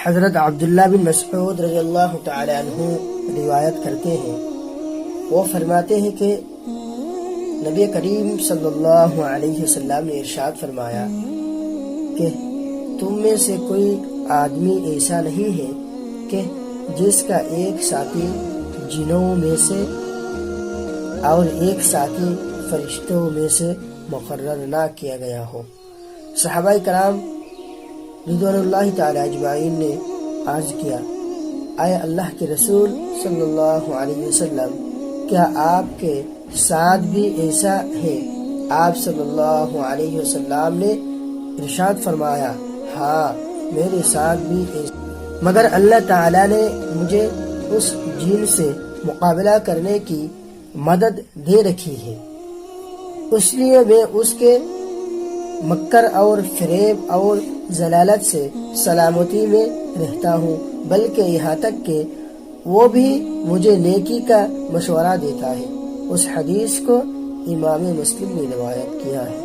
حضرت عبداللہ بن مسعود رضی اللہ تعالی عنہ روایت کرتے ہیں، وہ فرماتے ہیں کہ نبی کریم صلی اللہ علیہ وسلم نے ارشاد فرمایا کہ تم میں سے کوئی آدمی ایسا نہیں ہے کہ جس کا ایک ساتھی جنوں میں سے اور ایک ساتھی فرشتوں میں سے مقرر نہ کیا گیا ہو۔ صحابہ کرام رضوان اللہ تعالی اجمعین نے عرض کیا، اے اللہ کے رسول صلی اللہ علیہ وسلم، کیا آپ کے ساتھ بھی ایسا ہے؟ آپ صلی اللہ علیہ وسلم نے ارشاد فرمایا، ہاں میرے ساتھ بھی ایسا، مگر اللہ تعالی نے مجھے اس جن سے مقابلہ کرنے کی مدد دے رکھی ہے، اس لیے میں اس کے مکر اور فریب اور ضلالت سے سلامتی میں رہتا ہوں، بلکہ یہاں تک کہ وہ بھی مجھے نیکی کا مشورہ دیتا ہے۔ اس حدیث کو امام مسلم نے روایت کیا ہے۔